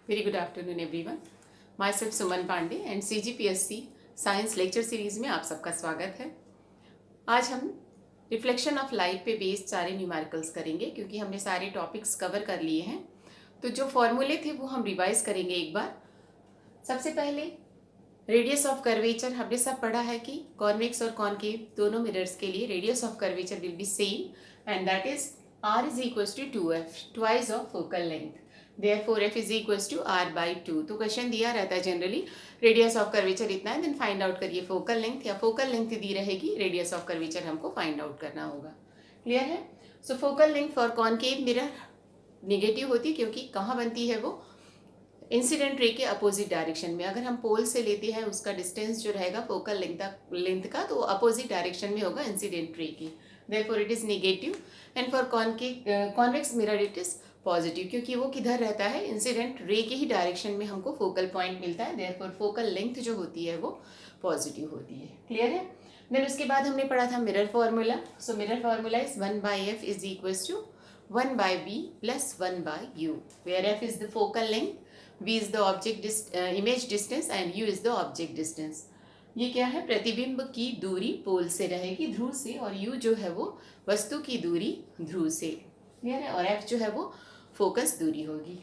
Very good afternoon everyone. My self Suman Pandey and CGPSC science lecture series में आप सबका स्वागत है। आज हम रिफ्लेक्शन ऑफ लाइट पे बेस्ड सारे न्यूमेरिकल्स करेंगे क्योंकि हमने सारे टॉपिक्स कवर कर लिए हैं। तो जो फॉर्मूले थे वो हम रिवाइज करेंगे एक बार। सबसे पहले रेडियस ऑफ कर्वेचर हमने सब पढ़ा है कि कॉन्वेक्स और कॉनकेव दोनों मिरर्स के लिए radius of curvature will be same and that is r is equals to 2f twice of focal length. Therefore f is equals to r by 2. तो क्वेश्चन दिया रहता है जनरली रेडियस ऑफ कर्वेचर इतना है, then find out करिए focal length, या focal length दी रहेगी, रेडियस ऑफ कर्वेचर हमको फाइंड आउट करना होगा। क्लियर है? So focal length for concave mirror negative होती है क्योंकि कहाँ बनती है वो, इंसिडेंट रे के अपोजिट डायरेक्शन में। अगर हम पोल से लेते हैं उसका डिस्टेंस जो रहेगा फोकल लेंथ का, तो अपोजिट डायरेक्शन में होगा इंसिडेंट रे की। Therefore it is negative and for convex mirror it is positive क्योंकि वो किधर रहता है, इंसिडेंट रे के ही डायरेक्शन में हमको फोकल पॉइंट मिलता है। देयरफॉर फोकल लेंथ जो होती है वो पॉजिटिव होती है। क्लियर है? देन उसके बाद हमने पढ़ा था mirror formula. So mirror formula is 1/f is equals to 1/b plus 1/u, where f is the focal length, v is the object image distance and u is the object distance. ये क्या है? प्रतिबिंब की दूरी पोल से रहेगी, ध्रुव से, और u जो है वो वस्तु की दूरी ध्रुव से। क्लियर है? और f जो है वो फोकस दूरी होगी।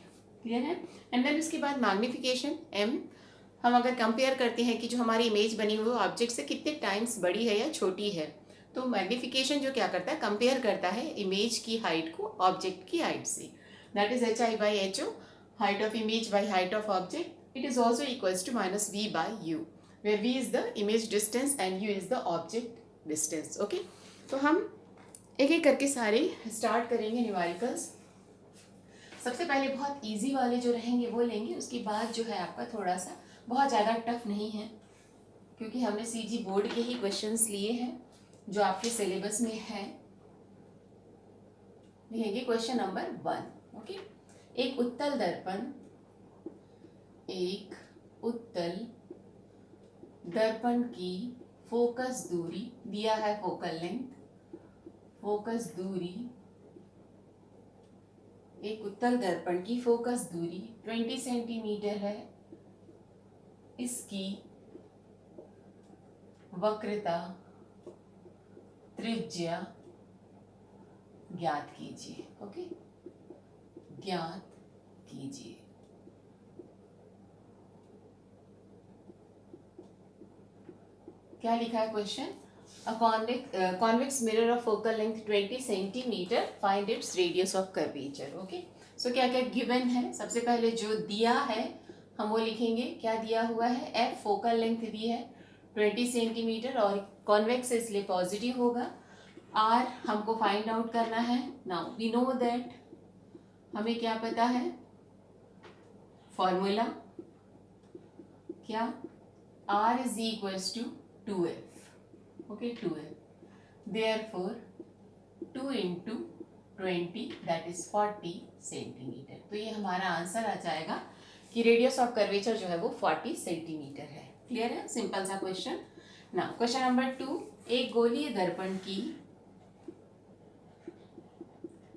क्लियर है? एंड देन उसके बाद मैग्निफिकेशन m, हम अगर कंपेयर करते हैं कि जो हमारी इमेज बनी हुई वो ऑब्जेक्ट से कितने टाइम्स बड़ी है या छोटी है, तो मैग्निफिकेशन जो क्या करता है, कंपेयर करता है इमेज की हाइट को ऑब्जेक्ट की हाइट से। That is hi/ho, height of image by height of object. It is also equals to -v/u, where v is the image distance and u is the object distance. Okay, तो हम एक एक करके सारे start करेंगे numericals. सबसे पहले बहुत इजी वाले जो रहेंगे वो लेंगे, उसके बाद जो है आपका थोड़ा सा बहुत ज़्यादा टफ नहीं है क्योंकि हमने CG बोर्ड के ही क्वेश्चंस लिए हैं जो आपके सिलेबस में है। लिखेंगे क्वेश्चन नंबर 1। ओके, एक उत्तल दर्पण, एक उत्तल दर्पण की फोकस दूरी दिया है, फोकल लेंथ, फोकस दूरी, एक उत्तल दर्पण की फोकस दूरी 20 सेंटीमीटर है। इसकी वक्रता त्रिज्या ज्ञात कीजिए। ओके, ज्ञात कीजिए। क्या लिखा है question? A convex mirror of focal length 20 centimetre, find its radius of curvature. Okay, so क्या क्या गिवन है? सबसे पहले जो दिया है हम वो लिखेंगे। क्या दिया हुआ है? f फोकल लेंथ दी है 20 सेंटीमीटर और कॉन्वेक्स है इसलिए पॉजिटिव होगा। r हमको फाइंड आउट करना है। नाउ वी नो दैट, हमें क्या पता है फॉर्मूला, क्या? r is equals to 2f. okay, 2f. therefore 2 into 20 that is 40 centimetre. तो ये हमारा आंसर आ जाएगा कि रेडियस ऑफ कर्वेचर जो है वो 40 सेंटीमीटर है। क्लियर है? सिंपल सा क्वेश्चन। ना क्वेश्चन नंबर 2, एक गोलीय दर्पण की,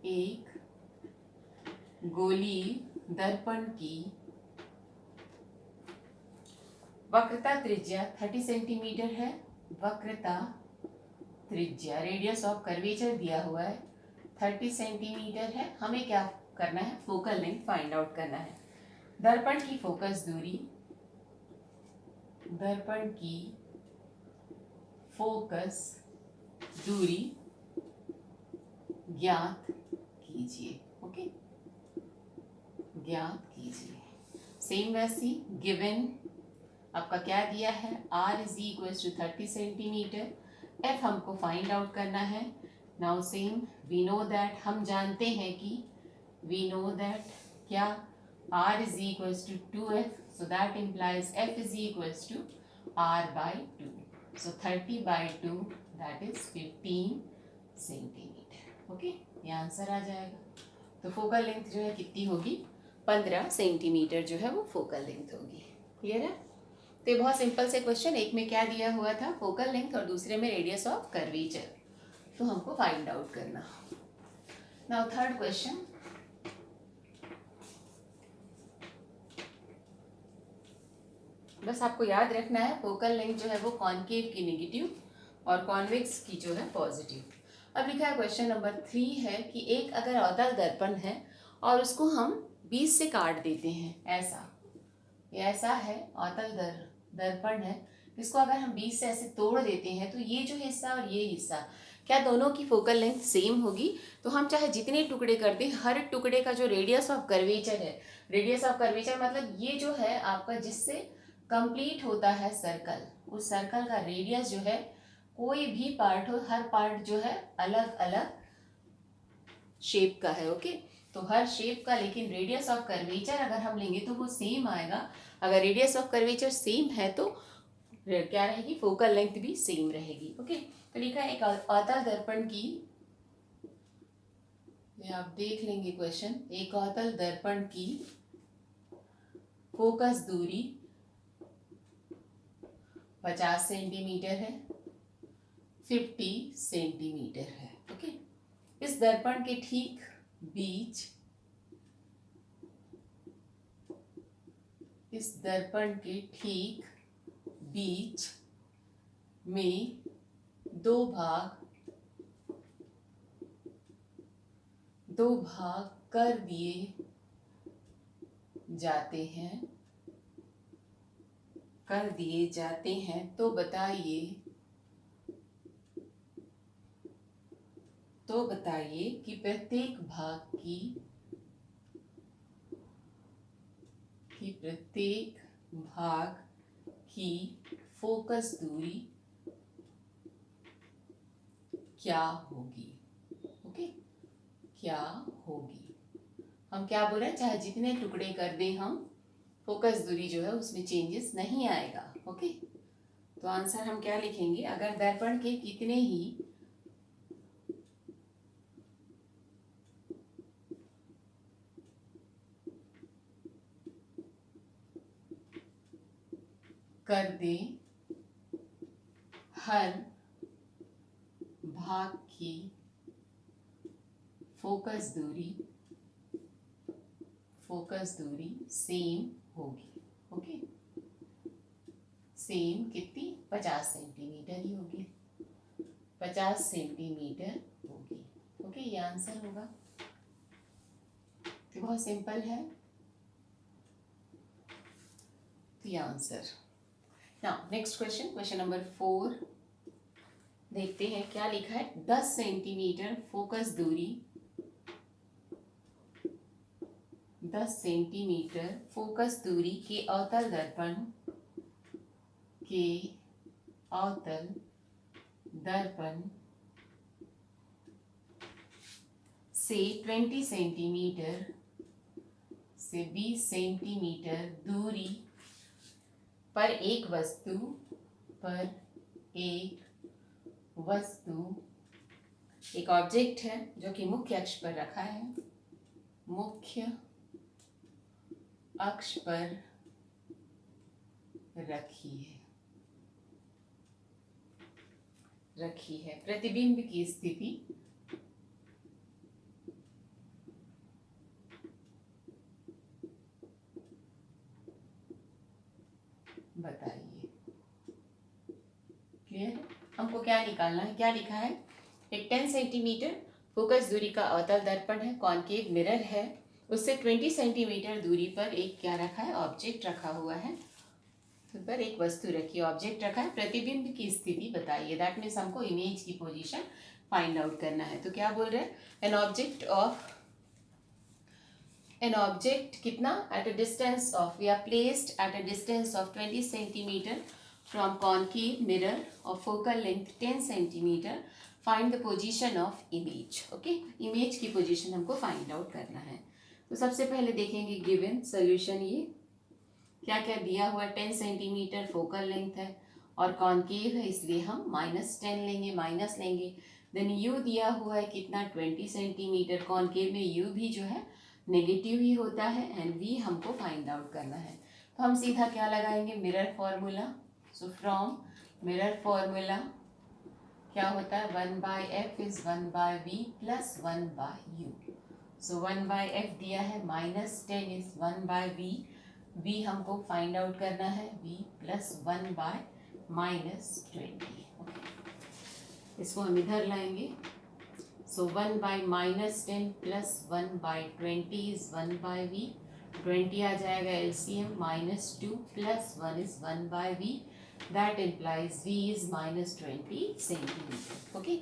एक गोलीय दर्पण की वक्रता त्रिज्या 30 सेंटीमीटर है। वक्रता त्रिज्या, रेडियस ऑफ कर्वेचर दिया हुआ है 30 सेंटीमीटर है। हमें क्या करना है? फोकल लेंथ फाइंड आउट करना है। दर्पण की फोकस दूरी, दर्पण की फोकस दूरी ज्ञात कीजिए। ओके, ज्ञात कीजिए। सेम वैसी गिवन आपका क्या दिया है? r is equals to 30 centimetre, f हमको फाइंड आउट करना है। Now same we know that, हम जानते हैं कि वी नो दैट क्या, r is equals to 2f, so that implies f is equals to r/2, so 30/2 that is 15 centimetre. Okay, ये answer आ जाएगा। तो फोकल लेंथ जो है कितनी होगी? 15 सेंटीमीटर जो है वो फोकल लेंथ होगी। क्लियर है? तो ये बहुत सिंपल से क्वेश्चन, एक में क्या दिया हुआ था? फोकल लेंथ, और दूसरे में रेडियस ऑफ कर्वेचर, तो हमको फाइंड आउट करना। नाउ थर्ड क्वेश्चन, बस आपको याद रखना है फोकल लेंथ जो है वो कॉनकेव की नेगेटिव और कॉन्वेक्स की जो है पॉजिटिव। अब लिखा है क्वेश्चन नंबर 3 है कि एक अगर अवतल दर्पण है और उसको हम 20 से काट देते हैं, ऐसा है अवतल दर्पण है, इसको अगर हम 20 से ऐसे तोड़ देते हैं तो ये जो हिस्सा और ये हिस्सा, क्या दोनों की फोकल लेंथ सेम होगी? तो हम चाहे जितने टुकड़े कर दें, हर टुकड़े का जो रेडियस ऑफ कर्वेचर है, रेडियस ऑफ कर्वेचर मतलब ये जो है आपका जिससे कंप्लीट होता है सर्कल, उस सर्कल का रेडियस जो है, कोई भी पार्ट हो, हर पार्ट जो है अलग अलग शेप का है। ओके, तो हर शेप का, लेकिन रेडियस ऑफ कर्वेचर अगर हम लेंगे तो वो सेम आएगा। अगर रेडियस ऑफ कर्वेचर सेम है तो क्या रहेगी? फोकल लेंथ भी सेम रहेगी। ओके, तो लिखा है एक अवतल दर्पण की, आप देख लेंगे क्वेश्चन, एक अवतल दर्पण की फोकस दूरी 50 सेंटीमीटर है, 50 सेंटीमीटर है। ओके, इस दर्पण के ठीक बीच, इस दर्पण के ठीक बीच में दो भाग कर दिए जाते हैं, तो बताइए कि प्रत्येक भाग की फोकस दूरी क्या होगी? ओके, क्या होगी? हम क्या बोल रहे हैं, चाहे जितने टुकड़े कर दें हम, फोकस दूरी जो है उसमें चेंजेस नहीं आएगा। ओके, तो आंसर हम क्या लिखेंगे? अगर दर्पण के कितने ही कर दें, हर भाग की फोकस दूरी सेम होगी। ओके, सेम कितनी? 50 सेंटीमीटर ही होगी, 50 सेंटीमीटर होगी। ओके, ये आंसर होगा। तो बहुत सिंपल है, तो ये answer. Now next question, question number 4 देखते हैं क्या लिखा है। 10 सेंटीमीटर फोकस दूरी, 10 सेंटीमीटर फोकस दूरी के अवतल दर्पण से 20 सेंटीमीटर दूरी पर एक वस्तु एक ऑब्जेक्ट है जो कि मुख्य अक्ष पर रखा है, मुख्य अक्ष पर रखी है। प्रतिबिंब की स्थिति बताइए। क्लियर है? हमको क्या निकालना है? क्या लिखा है? एक 10 सेंटीमीटर फोकस दूरी का अवतल दर्पण है, कॉनकेव मिरर है, उससे 20 सेंटीमीटर दूरी पर एक क्या रखा है? ऑब्जेक्ट रखा हुआ है, पर एक वस्तु रखी है, ऑब्जेक्ट रखा है। प्रतिबिंब की स्थिति बताइए, दैट मीन्स हमको इमेज की पोजीशन फाइंड आउट करना है। तो क्या बोल रहे हैं? एन ऑब्जेक्ट कितना? At a distance of, we are placed at a distance of 20 centimetre from concave mirror और focal length 10 centimetre, find the position of image. Okay, image की पोजीशन हमको फाइंड आउट करना है। तो सबसे पहले देखेंगे गिवन सोल्यूशन, ये क्या क्या दिया हुआ है। 10 सेंटीमीटर फोकल लेंथ है और कॉनकेव है, इसलिए हम -10 लेंगे, माइनस लेंगे। देन यू दिया हुआ है कितना? 20 सेंटीमीटर। कॉनकेव में यू भी जो है नेगेटिव ही होता है एंड वी हमको फाइंड आउट करना है। तो हम सीधा क्या लगाएंगे? Mirror formula. So from mirror formula क्या होता है? 1/f is 1/v plus 1/u। So 1/f दिया है, -10 इज 1/v v हमको फाइंड आउट करना है, v प्लस 1 बाय माइनस 20। इसको हम इधर लाएंगे। So 1 by minus 10 plus 1 by 20 is 1 by v। 20 आ जाएगा LCM, minus 2 plus 1 is 1 by v। That implies v is minus 20 centimetre. Okay,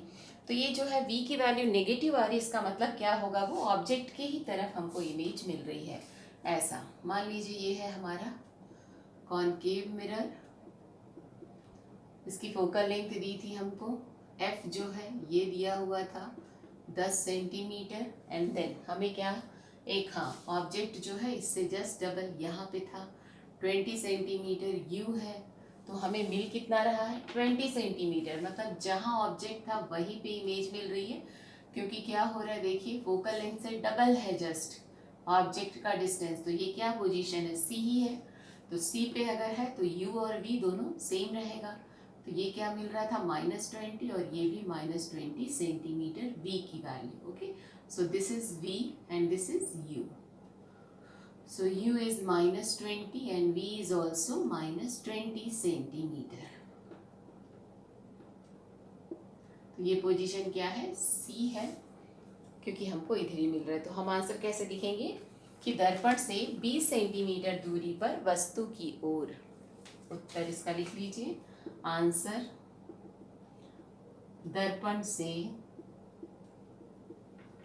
तो ये जो है v की वैल्यू नेगेटिव आ रही है, इसका मतलब क्या होगा, वो ऑब्जेक्ट के ही तरफ हमको इमेज मिल रही है। ऐसा मान लीजिए ये है हमारा कॉनकेव मिरर, इसकी फोकल लेंथ दी थी हमको, f जो है ये दिया हुआ था 10 सेंटीमीटर, एंड देन हमें क्या एक ऑब्जेक्ट जो है इससे जस्ट डबल यहाँ पे था 20 सेंटीमीटर u है, तो हमें मिल कितना रहा है 20 सेंटीमीटर, मतलब जहाँ ऑब्जेक्ट था वहीं पे इमेज मिल रही है, क्योंकि क्या हो रहा है देखिए फोकल लेंथ से डबल है जस्ट ऑब्जेक्ट का डिस्टेंस, तो ये क्या पोजीशन है, C ही है, तो C पे अगर है तो u और v दोनों सेम रहेगा, तो ये क्या मिल रहा था -20 और ये भी -20 सेंटीमीटर v की value. Okay, so this is v and this is u, so u is -20 and v is also -20 centimetre. तो ये पोजीशन क्या है, C है, क्योंकि हमको इधर ही मिल रहा है। तो हम आंसर कैसे लिखेंगे कि दर्पण से 20 सेंटीमीटर दूरी पर वस्तु की ओर, उत्तर इसका लिख लीजिए, आंसर दर्पण से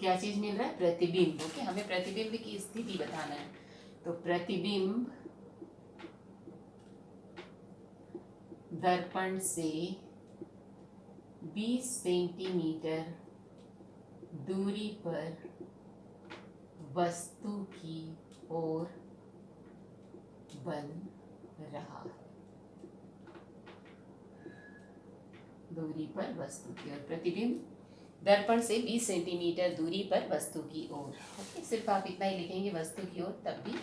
क्या चीज मिल रहा है, प्रतिबिंब। ओके, हमें प्रतिबिंब की स्थिति बताना है, तो प्रतिबिंब दर्पण से 20 सेंटीमीटर दूरी पर वस्तु की ओर बन रहा है, दूरी पर वस्तु की ओर, प्रतिबिंब दर्पण से 20 सेंटीमीटर दूरी पर वस्तु की ओर। ओके, सिर्फ आप इतना ही लिखेंगे वस्तु की ओर, तब भी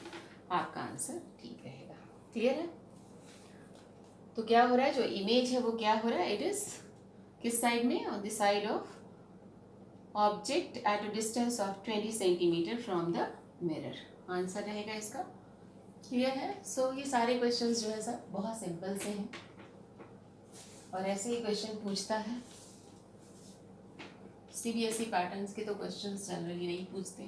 आपका आंसर ठीक रहेगा। क्लियर है? तो क्या हो रहा है, जो इमेज है वो क्या हो रहा है, इट इज किस साइड में, on the side of object at a distance of 20 centimetre from the mirror. Answer रहेगा इसका। क्लियर है? सो ये सारे क्वेश्चंस जो है सर बहुत सिंपल से हैं, और ऐसे ही क्वेश्चन पूछता है। सीबीएसई पैटर्न्स के तो क्वेश्चंस जनरली नहीं पूछते।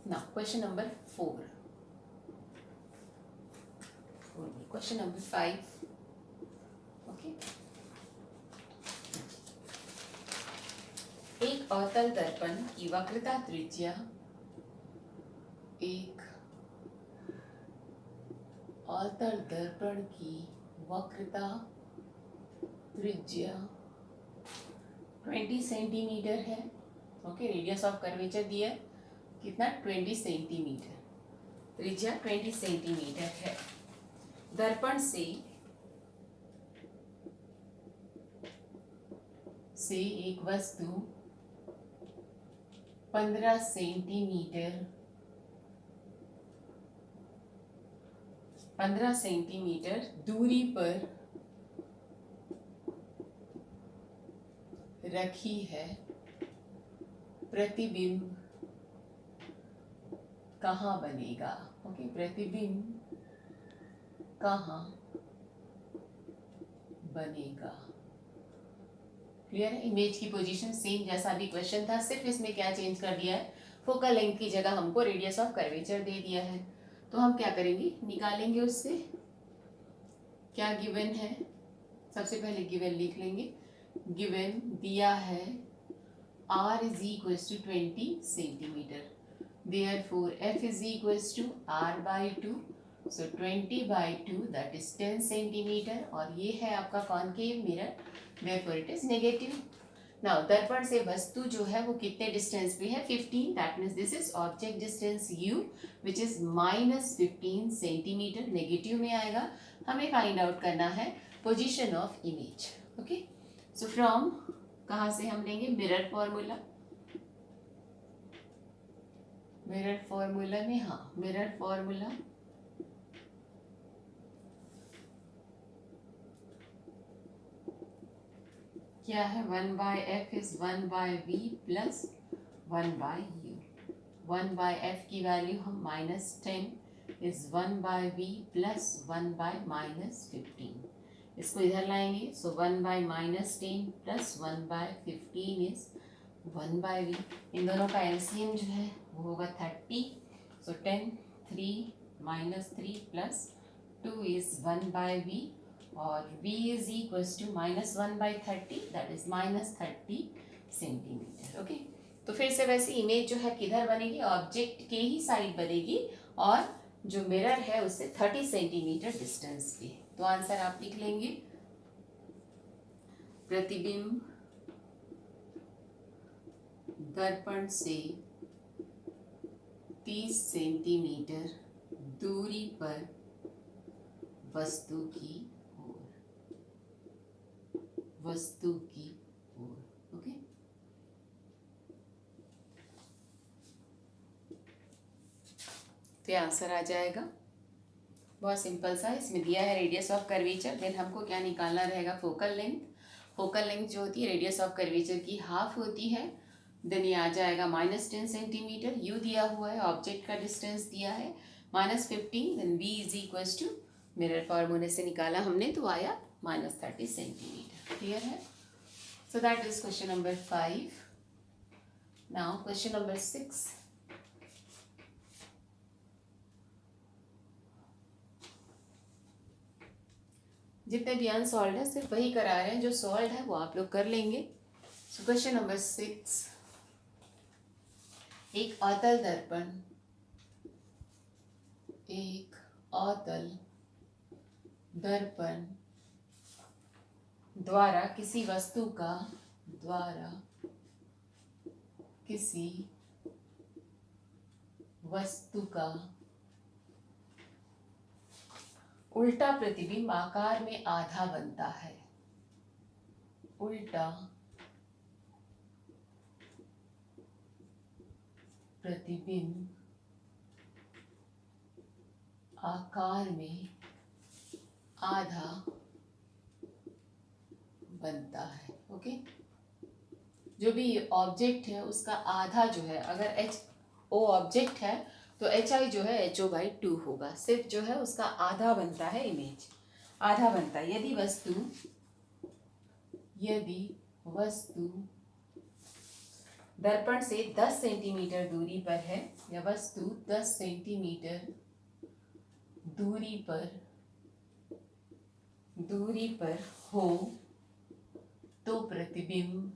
ना question number 4, question number 5। Okay, एक अवतल दर्पण की वक्रता त्रिज्या, एक अवतल दर्पण की वक्रता त्रिज्या 20 सेंटीमीटर है। ओके, रेडियस ऑफ कर्वेचर दिया है कितना, 20 सेंटीमीटर, त्रिज्या 20 सेंटीमीटर है। दर्पण से एक वस्तु 15 सेंटीमीटर दूरी पर रखी है, प्रतिबिंब कहाँ बनेगा। ओके, प्रतिबिंब कहाँ बनेगा। क्लियर है? इमेज की पोजीशन सेम जैसा भी क्वेश्चन था, सिर्फ इसमें क्या चेंज कर दिया है, फोकल लेंथ की जगह हमको रेडियस ऑफ कर्वेचर दे दिया है। तो हम क्या करेंगे, निकालेंगे उससे क्या गिवन है। सबसे पहले गिवन लिख लेंगे। गिवन दिया है r is equals to 20 centimetre, therefore f is equals to r by 2, so 20 by 2 that is 10 centimetre, और ये है आपका concave mirror, therefore it is negative। Now दर्पण से वस्तु जो है वो कितने डिस्टेंस पे है, 15, that means this is object distance u which is -15 centimetre, negative में आएगा। हमें फाइंड आउट करना है position of image. Okay, so from कहाँ से हम लेंगे, मिरर फॉर्मूला। मिरर फॉर्मूला में मिरर फॉर्मूला क्या है, 1/f is 1/v plus 1/u। 1/f की वैल्यू हम -10 इज 1/v प्लस 1/-15, इसको इधर लाएंगे। सो 1/-10 प्लस 1/15 इज 1/v। इन दोनों का एलसीएम जो है वो होगा 30। सो 10 3 -3 प्लस 2 इज 1/v और v is equals to -1/30, that is -30 centimetre. Okay, तो फिर से वैसे इमेज जो है किधर बनेगी, ऑब्जेक्ट के ही साइड बनेगी और जो मिरर है उससे 30 सेंटीमीटर डिस्टेंस पे। तो आंसर आप लिख लेंगे, प्रतिबिंब दर्पण से 30 सेंटीमीटर दूरी पर वस्तु की ओर, वस्तु की ओर। ओके, तो ये आंसर आ जाएगा। बहुत सिंपल सा, इसमें दिया है रेडियस ऑफ कर्वेचर, देन हमको क्या निकालना रहेगा, फोकल लेंथ। फोकल लेंथ जो होती है रेडियस ऑफ कर्वेचर की हाफ होती है। देन ये आ जाएगा -10 सेंटीमीटर। यू दिया हुआ है, ऑब्जेक्ट का डिस्टेंस दिया है -15, then v is equals to mirror फॉर्मूले से निकाला हमने तो आया -30 सेंटीमीटर। क्लियर है? So that is question number 5। Now question number 6। जितने भी अनसॉल्व है सिर्फ वही करा रहे हैं, जो सॉल्व है वो आप लोग कर लेंगे। सो क्वेश्चन नंबर 6, एक अवतल दर्पण, एक अवतल दर्पण द्वारा किसी वस्तु का, द्वारा किसी वस्तु का उल्टा प्रतिबिंब आकार में आधा बनता है। उल्टा प्रतिबिंब आकार में आधा बनता है। ओके, जो भी ऑब्जेक्ट है उसका आधा जो है, अगर एच ओ ऑब्जेक्ट है तो एच आई जो है HO/2 होगा। सिर्फ जो है उसका आधा बनता है, इमेज आधा बनता है। यदि वस्तु दर्पण से 10 सेंटीमीटर दूरी पर है, या वस्तु 10 सेंटीमीटर दूरी पर हो तो प्रतिबिंब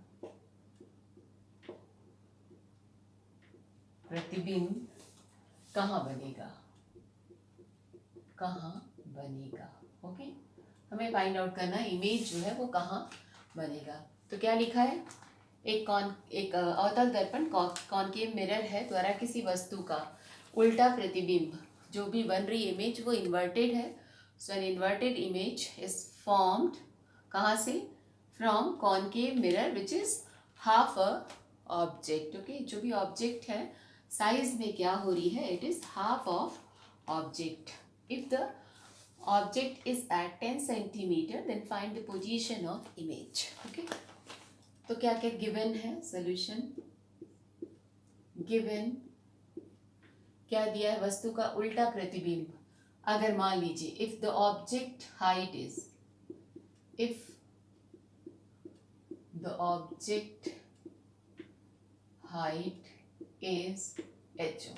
कहाँ बनेगा, कहाँ बनेगा। ओके, हमें फाइंड आउट करना है इमेज जो है वो कहाँ बनेगा। तो क्या लिखा है, एक अवतल दर्पण कॉनकेव मिरर है द्वारा किसी वस्तु का उल्टा प्रतिबिंब, जो भी बन रही इमेज वो इन्वर्टेड है। So an inverted image is formed कहाँ से, from concave mirror which is half a object. Okay, जो भी ऑब्जेक्ट है साइज में क्या हो रही है, it is half of object. If the object is at 10 centimetre then find the position of image. Okay, तो क्या क्या गिवन है, सॉल्यूशन गिवन क्या दिया है, वस्तु का उल्टा प्रतिबिंब। अगर मान लीजिए if the object height is, if the object height is HO,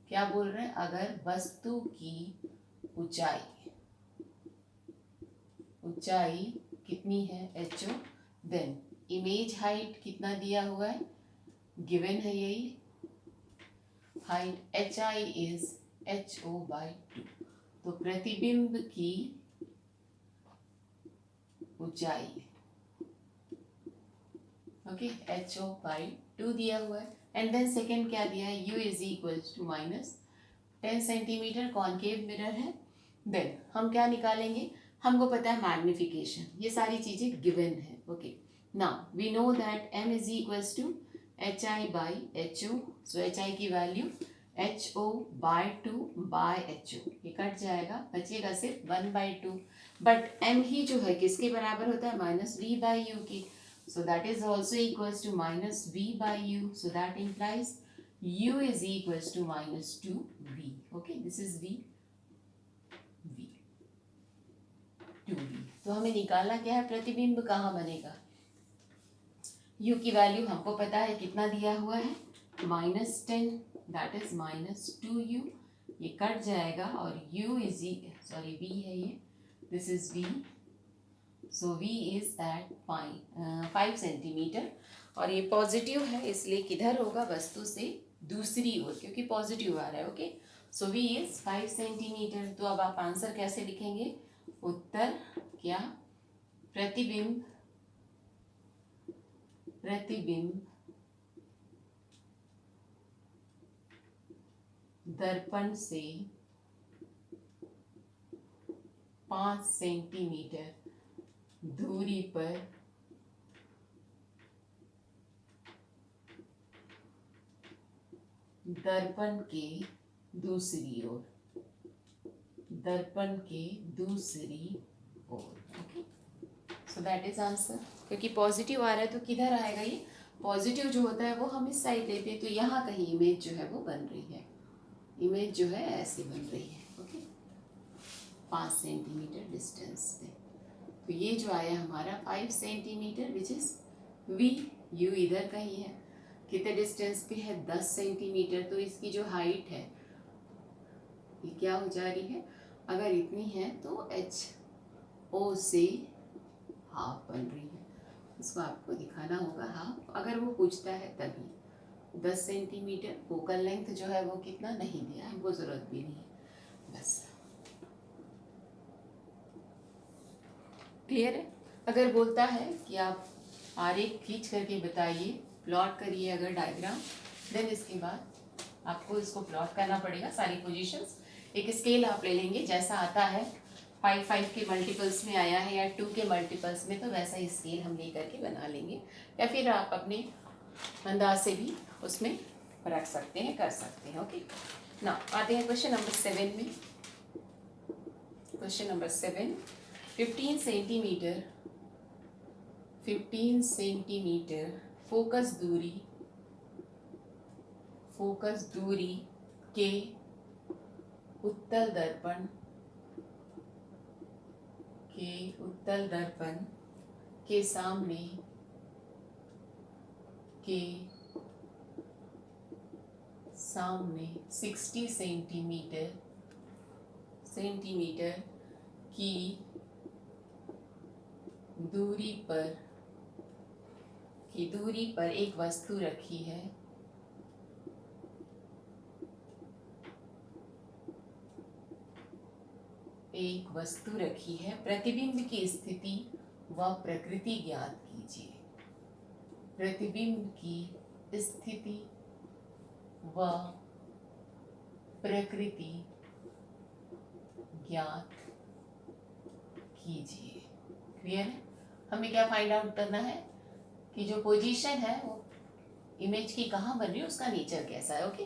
क्या बोल रहे हैं, अगर वस्तु की ऊंचाई कितनी है HO, देन इमेज हाइट कितना दिया हुआ है, गिवन है यही, हाइट HI इज HO/2। तो प्रतिबिंब की ऊंचाई ओके HO/2 दिया हुआ है। एंड देन सेकेंड क्या दिया है, U is equals to -10 centimetre concave mirror है। देन हम क्या निकालेंगे, हमको पता है मैग्निफिकेशन, ये सारी चीजें गिवन है। Okay, now we know that M is equals to HI/HO। So HI की वैल्यू HO/2/HO, ये कट जाएगा, बचेगा सिर्फ 1/2। बट M ही जो है किसके बराबर होता है, -V/U की। So that is also equals to -V/U. So that implies u is equals to minus 2v. Okay, this is v, v 2v। तो हमें निकालना क्या है, प्रतिबिंब कहाँ बनेगा। u की वैल्यू हमको पता है, कितना दिया हुआ है, -10, दैट इज -2u। ये कट जाएगा और u इज v है ये, this is v। So v is at 5 centimetre. और ये पॉजिटिव है, इसलिए किधर होगा, वस्तु से दूसरी ओर, क्योंकि पॉजिटिव आ रहा है। Okay, so v is 5 centimetre. तो अब आप आंसर कैसे लिखेंगे, उत्तर क्या, प्रतिबिंब दर्पण से 5 सेंटीमीटर दूरी पर दर्पण के दूसरी ओर, okay, so that is answer. क्योंकि पॉजिटिव आ रहा है तो किधर आएगा, ये पॉजिटिव जो होता है वो हम इस साइड लेते हैं, तो यहाँ कहीं इमेज जो है वो बन रही है, इमेज जो है ऐसे बन रही है। ओके, 5 सेंटीमीटर डिस्टेंस पे, तो ये जो आया हमारा 5 centimetre which is v, u इधर कहीं है, कितने डिस्टेंस पे है, 10 सेंटीमीटर। तो इसकी जो हाइट है ये क्या हो जा रही है, अगर इतनी है तो HO से हाफ बन रही है, इसको आपको दिखाना होगा हाफ, अगर वो पूछता है तभी। 10 सेंटीमीटर फोकल लेंथ जो है वो कितना नहीं दिया, हमको ज़रूरत भी नहीं है, बस क्लियर है। अगर बोलता है कि आप आरेख खींच करके बताइए, प्लॉट करिए अगर डायग्राम, देन इसके बाद आपको इसको प्लॉट करना पड़ेगा सारी पोजीशंस। एक स्केल आप ले लेंगे, जैसा आता है 5 के मल्टीपल्स में आया है या 2 के मल्टीपल्स में, तो वैसा ही स्केल हम ले करके बना लेंगे, या फिर आप अपने अंदाज से भी उसमें रख सकते हैं, कर सकते हैं। ओके, ना आते हैं क्वेश्चन नंबर 7 में। क्वेश्चन नंबर 7, 15 सेंटीमीटर फोकस दूरी के उत्तल दर्पण के सामने 60 सेंटीमीटर की दूरी पर एक वस्तु रखी है, प्रतिबिंब की स्थिति व प्रकृति ज्ञात कीजिए। प्रतिबिंब की स्थिति व प्रकृति ज्ञात कीजिए। क्लियर है। हमें क्या फाइंड आउट करना है कि जो पोजीशन है वो इमेज की कहाँ बन रही है, उसका नेचर कैसा है। ओके,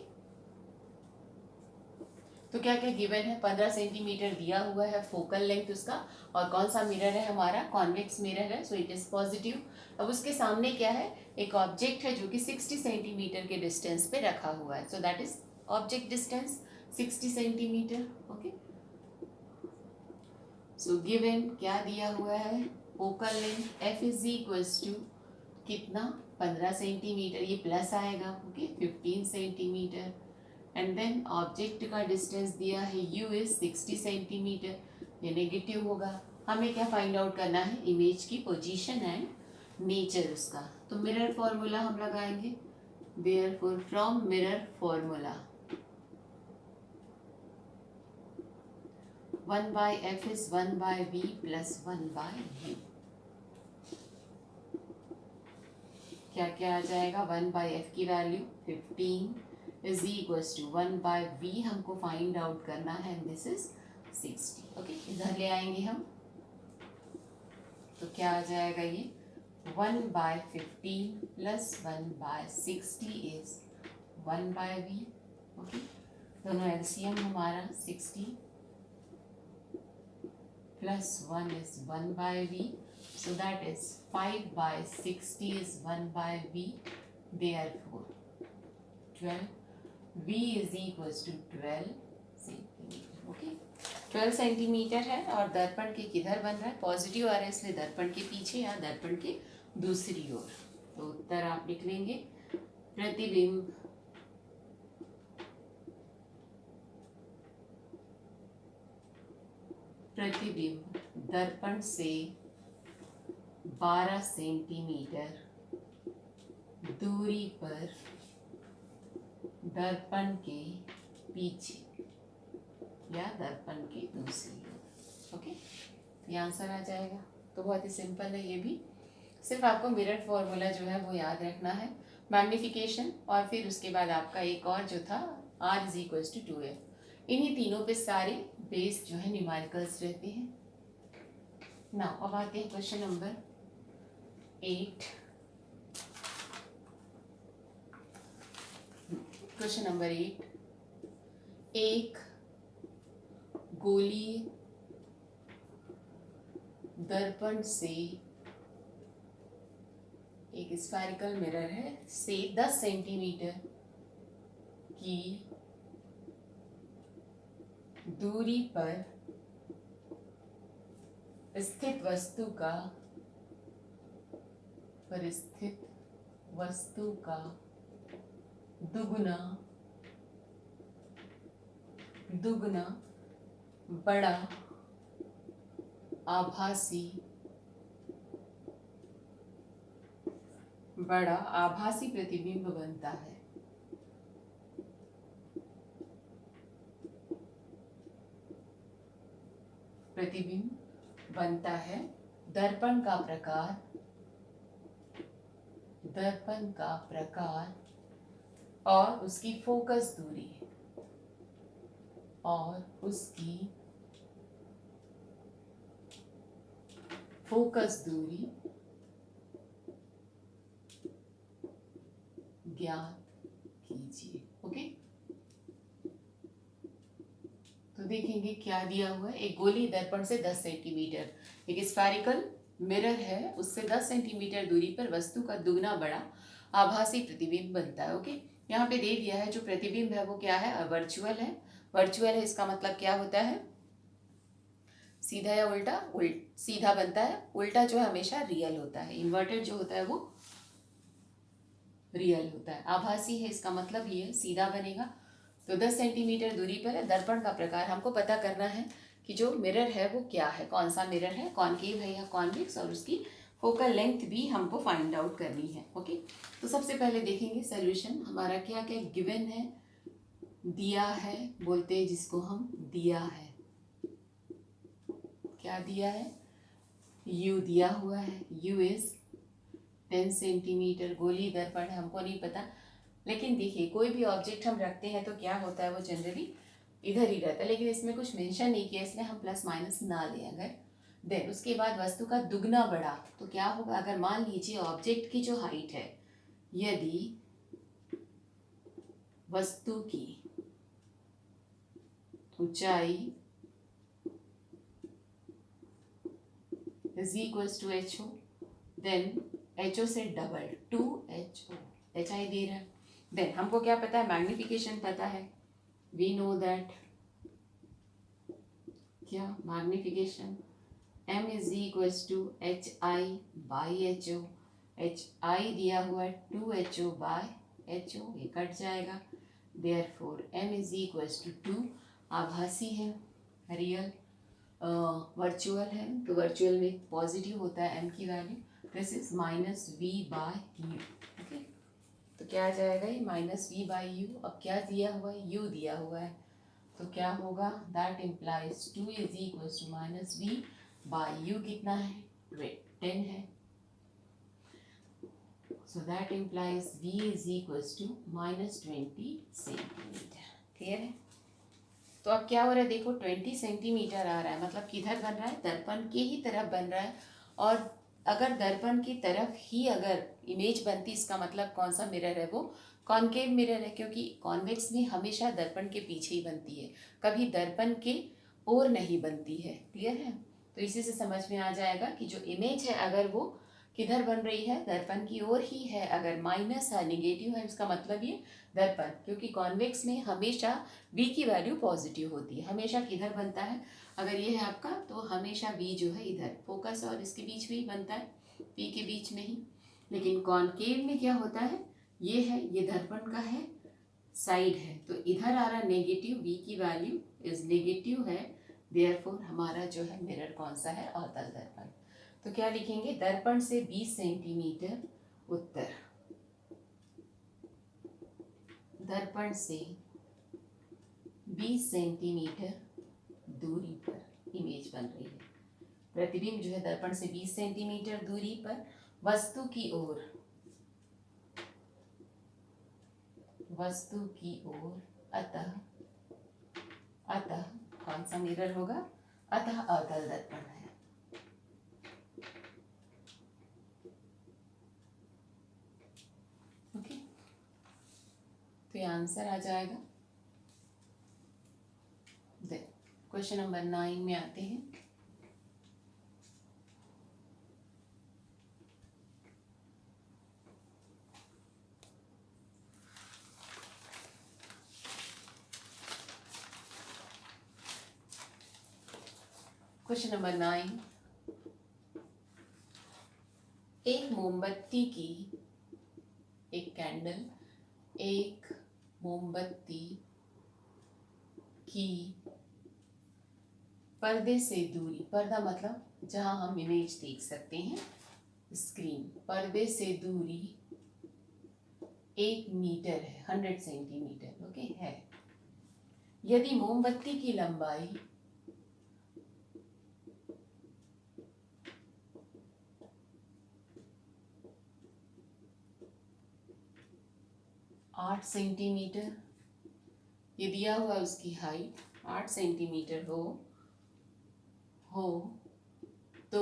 तो क्या क्या गिवन है, 15 सेंटीमीटर दिया हुआ है फोकल लेंथ उसका, और कौन सा मिरर है हमारा, कॉन्वेक्स मिरर है, सो इट इज पॉजिटिव। अब उसके सामने क्या है, एक ऑब्जेक्ट है जो कि 60 सेंटीमीटर के डिस्टेंस पे रखा हुआ है, so that is object distance 60 centimetre. Okay, so given क्या दिया हुआ है, focal length f is equals to कितना, 15 सेंटीमीटर, ये प्लस आएगा। Okay, 15 centimetre, and then object का डिस्टेंस दिया है u इज 60 सेंटीमीटर, ये नेगेटिव होगा। हमें क्या फाइंड आउट करना है, इमेज की पोजीशन एंड नेचर उसका। तो मिरर फॉर्मूला हम लगाएंगे, therefore from mirror formula 1/f is 1/v plus 1/u। क्या क्या आ जाएगा, 1/f की value 15 is equals to 1/v हमको फाइंड आउट करना है, एंड दिस इज 60। ओके, इधर ले आएंगे हम, तो क्या आ जाएगा, ये 1/15 प्लस 1/60 इज 1/v। ओके, दोनों एलसीएम हमारा 60 plus 1 is 1/v, so that is 5/60 is 1/v, therefore 12 V is equal to 12 centimetre. Okay, 12 centimetre है और दर्पण के किधर बन रहा है, पॉजिटिव आ रहा है इसलिए दर्पण के पीछे या दर्पण के दूसरी ओर। तो उत्तर आप लिख लेंगे प्रतिबिंब दर्पण से 12 सेंटीमीटर दूरी पर दर्पण के पीछे या दर्पण के दूसरी ओर। ओके, ये आंसर आ जाएगा। तो बहुत ही सिंपल है ये भी, सिर्फ आपको मिरर फॉर्मूला जो है वो याद रखना है, मैग्निफिकेशन, और फिर उसके बाद आपका एक और जो था R is equal to 2F। इन्हीं तीनों पे सारे बेस जो है न्यूमेरिकल्स रहते हैं। नाउ अब आते हैं क्वेश्चन नंबर 8। क्वेश्चन नंबर 8, एक गोलीय दर्पण से, एक स्फेरिकल मिरर है, से 10 सेंटीमीटर की दूरी पर स्थित वस्तु का दुगना बड़ा आभासी प्रतिबिंब बनता है। दर्पण का प्रकार और उसकी फोकस दूरी ज्ञात कीजिए। ओके, तो देखेंगे क्या दिया हुआ है। एक गोली दर्पण से 10 सेंटीमीटर, एक स्फेरिकल मिरर है, उससे 10 सेंटीमीटर दूरी पर वस्तु का दुगना बड़ा आभासी प्रतिबिंब बनता है। ओके, यहाँ पे दे दिया है जो प्रतिबिंब है वो क्या है, वर्चुअल है। वर्चुअल है इसका मतलब क्या होता है, सीधा या उल्टा। सीधा बनता है, उल्टा जो है हमेशा रियल होता है, इन्वर्टेड जो होता है वो रियल होता है। आभासी है इसका मतलब ये सीधा बनेगा। तो 10 सेंटीमीटर दूरी पर है। दर्पण का प्रकार हमको पता करना है कि जो मिरर है वो क्या है, कौन सा मिरर है, कॉनकेव है या कॉन्वेक्स, और उसकी फोकल लेंथ भी हमको फाइंड आउट करनी है। ओके, तो सबसे पहले देखेंगे सोल्यूशन हमारा क्या क्या गिवन है, दिया है, बोलते हैं जिसको हम दिया है। क्या दिया है, U दिया हुआ है। U is 10 centimetre. गोली दर्पण है, हमको नहीं पता, लेकिन देखिए कोई भी ऑब्जेक्ट हम रखते हैं तो क्या होता है वो जनरली इधर ही रहता है, लेकिन इसमें कुछ मेंशन नहीं किया इसलिए हम प्लस माइनस ना लें। अगर देन उसके बाद वस्तु का दुगना बड़ा, तो क्या होगा, अगर मान लीजिए ऑब्जेक्ट की जो हाइट है, यदि वस्तु की ऊंचाई is equal to HO, then HO से डबल 2HO, HI दे रहा है। देन हमको क्या पता है, मैग्निफिकेशन पता है। वी नो दैट क्या magnification M is equal to HI by HO। HI दिया हुआ है 2HO बाई HO, ये कट जाएगा। Therefore M is equal to 2। आभासी है, रियल वर्चुअल है, तो वर्चुअल में पॉजिटिव होता है M की value. This is minus V by U। Okay, तो क्या आ जाएगा ये माइनस V बाई U। अब क्या दिया हुआ है, U दिया हुआ है, तो क्या होगा, that implies 2 is equal to minus V by U कितना है, 10 है। So that implies V is equal to minus 20 centimetre. Clear है। तो अब क्या हो रहा है, देखो 20 सेंटीमीटर आ रहा है, मतलब किधर बन रहा है, दर्पण के ही तरफ बन रहा है। और अगर दर्पण की तरफ ही अगर इमेज बनती, इसका मतलब कौन सा मिरर है, वो कॉनकेव मिरर है, क्योंकि कॉन्वेक्स में हमेशा दर्पण के पीछे ही बनती है, कभी दर्पण के ओर नहीं बनती है। क्लियर है। तो इसी से समझ में आ जाएगा कि जो इमेज है अगर वो किधर बन रही है, दर्पण की ओर ही है। अगर माइनस है, निगेटिव है, इसका मतलब ये दर्पण, क्योंकि कॉन्वेक्स में हमेशा v की वैल्यू पॉजिटिव होती है। हमेशा किधर बनता है, अगर ये है आपका तो हमेशा v जो है इधर, फोकस और इसके बीच में ही बनता है, p के बीच में ही। लेकिन कॉनकेव में क्या होता है, ये है, ये दर्पण का है, साइड है, तो इधर आ रहा नेगेटिव, v की वैल्यू इज नेगेटिव है, देयरफॉर हमारा जो है मिरर कौन सा है, अवतल दर्पण। तो क्या लिखेंगे, दर्पण से 20 सेंटीमीटर उत्तर, दर्पण से 20 सेंटीमीटर दूरी पर इमेज बन रही है। प्रतिबिंब जो है दर्पण से 20 सेंटीमीटर दूरी पर वस्तु की ओर, वस्तु की ओर, अतः कौन सा मिरर होगा, अतः अवतल दर्पण है। ओके, तो ये आंसर आ जाएगा। क्वेश्चन नंबर 9 में आते हैं। क्वेश्चन नंबर 9, एक मोमबत्ती की, एक कैंडल, एक मोमबत्ती की पर्दे से दूरी, पर्दा मतलब जहां हम इमेज देख सकते हैं, स्क्रीन, पर्दे से दूरी 1 मीटर है, 100 सेंटीमीटर, ओके है। यदि मोमबत्ती की लंबाई 8 सेंटीमीटर, ये दिया हुआ उसकी हाइट 8 सेंटीमीटर हो तो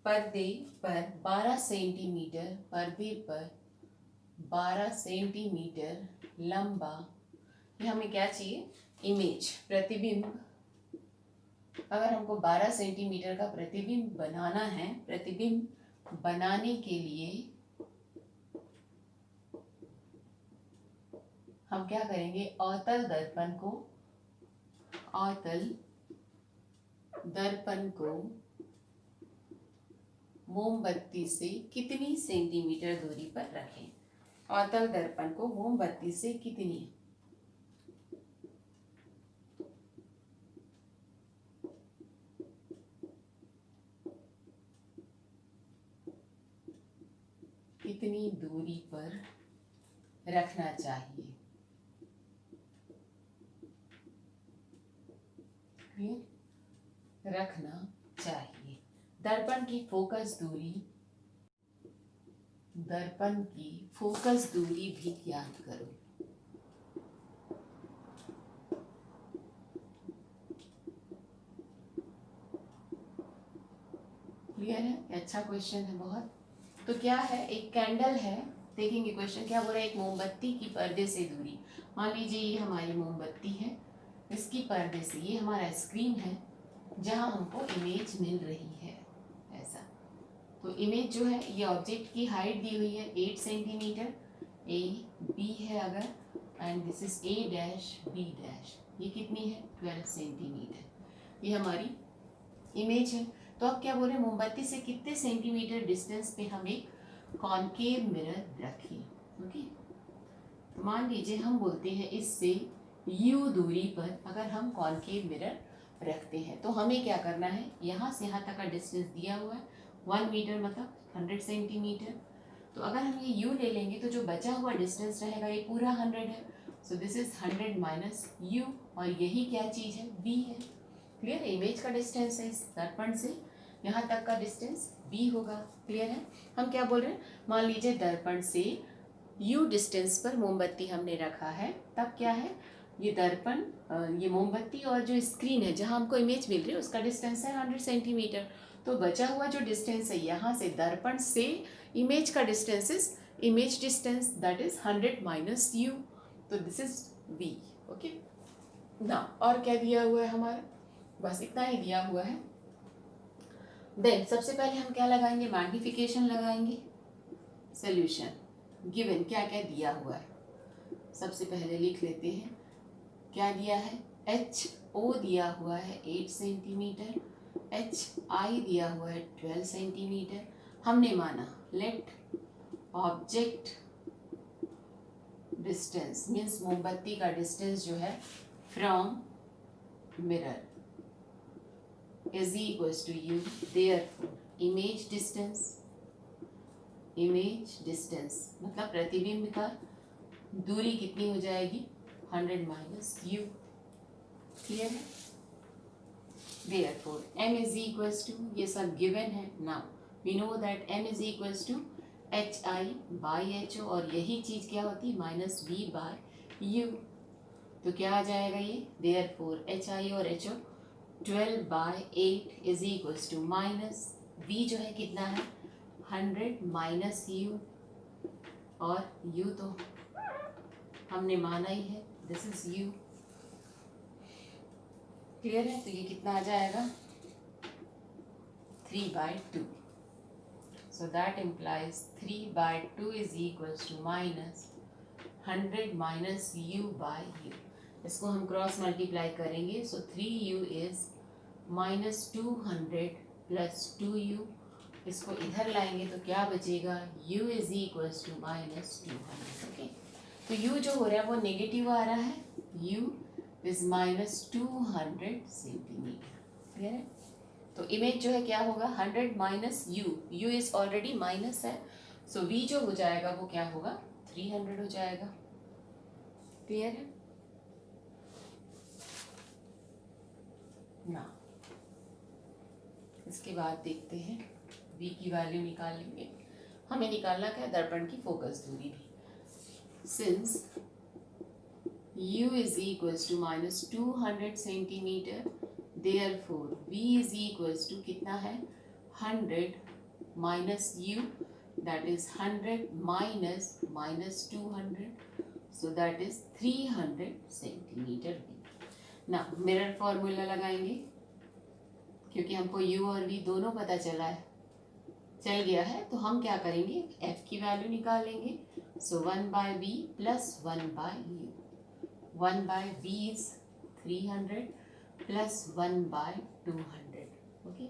पर्दे पर 12 सेंटीमीटर, पर्दे पर 12 सेंटीमीटर लंबा, ये हमें क्या चाहिए, इमेज, प्रतिबिंब। अगर हमको 12 सेंटीमीटर का प्रतिबिंब बनाना है, प्रतिबिंब बनाने के लिए हम क्या करेंगे, अवतल दर्पण को मोमबत्ती से कितनी सेंटीमीटर दूरी पर रखें। अवतल दर्पण को मोमबत्ती से कितनी दूरी पर रखना चाहिए, रखना चाहिए। दर्पण की फोकस दूरी, दर्पण की फोकस दूरी भी ज्ञात करो। क्लियर है, अच्छा क्वेश्चन है बहुत। तो क्या है, एक कैंडल है, देखेंगे क्वेश्चन क्या बोल रहा है, एक मोमबत्ती की पर्दे से दूरी, मान लीजिए ये हमारी मोमबत्ती है, इसकी पर्दे से, ये हमारा स्क्रीन है जहां हमको इमेज मिल रही है, ऐसा। तो इमेज जो है, ये ऑब्जेक्ट की हाइट दी हुई है 8 सेंटीमीटर, ए बी है अगर, and this is A dash B dash, ये कितनी है 12 सेंटीमीटर, ये हमारी इमेज है। तो अब क्या बोल रहे हैं, मोमबत्ती से कितने सेंटीमीटर डिस्टेंस पे हम एक कॉनकेव मिरर रखें, ओके। तो मान लीजिए हम बोलते हैं इससे u दूरी पर अगर हम कॉनकेव मिरर रखते हैं, तो हमें क्या करना है, यहाँ से यहाँ तक का डिस्टेंस दिया हुआ है 1 मीटर, मतलब 100 सेंटीमीटर। तो अगर हम ये u ले लेंगे तो जो बचा हुआ डिस्टेंस रहेगा ये पूरा 100 है, so this is 100 minus u, और यही क्या चीज़ है, v है। क्लियर, इमेज का डिस्टेंस है, इस दर्पण से यहाँ तक का डिस्टेंस v होगा। क्लियर है, हम क्या बोल रहे हैं, मान लीजिए दर्पण से u डिस्टेंस पर मोमबत्ती हमने रखा है, तब क्या है, ये दर्पण, ये मोमबत्ती और जो स्क्रीन है जहाँ हमको इमेज मिल रही है उसका डिस्टेंस है 100 सेंटीमीटर। तो बचा हुआ जो डिस्टेंस है यहाँ से दर्पण से इमेज का distance is image distance, that is 100 minus u, तो दिस इज v, ओके ना। और क्या दिया हुआ है हमारा, बस इतना ही दिया हुआ है। देन सबसे पहले हम क्या लगाएंगे, मैग्निफिकेशन लगाएंगे। सोल्यूशन गिवन क्या क्या दिया हुआ है, सबसे पहले लिख लेते हैं। क्या दिया है, HO दिया हुआ है 8 सेंटीमीटर, HI दिया हुआ है 12 सेंटीमीटर। हमने माना लेट ऑब्जेक्ट डिस्टेंस मीन्स मोमबत्ती का डिस्टेंस जो है from mirror is equals to u, therefore image distance मतलब प्रतिबिंब का दूरी कितनी हो जाएगी, 100 माइनस u। क्लियर है। therefore m is equals to, ये सब गिवन है। now we know that m is equals to hi by ho, और यही चीज क्या होती है, माइनस v by u। तो क्या आ जाएगा ये, therefore hi और ho 12 by 8 is equals to minus v जो है कितना है 100 माइनस u, और u तो हमने माना ही है, दिस इज u। क्लियर है। तो ये कितना आ जाएगा 3/2। So that implies 3/2 is equals to minus 100 minus u by u। इसको हम क्रॉस मल्टीप्लाई करेंगे। So 3u is minus 200 plus 2u। इसको इधर लाएंगे तो क्या बचेगा, u is equals to minus 200। Okay, तो u जो हो रहा है वो नेगेटिव आ रहा है, u is minus 200 centimetre. Clear है। तो इमेज जो है क्या होगा, 100 minus u is already minus है, सो v जो हो जाएगा वो क्या होगा, 300 हो जाएगा। क्लियर है ना। इसके बाद देखते हैं v की वैल्यू निकाल लेंगे। हमें निकालना क्या है, दर्पण की फोकस दूरी भी। Since u is equals to minus 200 centimetre, therefore v is equals to कितना है 100 minus u, that is 100 minus minus 200, so that is 300 centimetre v। ना मिरर फॉर्मूला लगाएंगे, क्योंकि हमको u और v दोनों पता चल गया है, तो हम क्या करेंगे, f की वैल्यू निकालेंगे। सो 1/v plus 1/u, 1/v is 300 plus 1/200। Okay,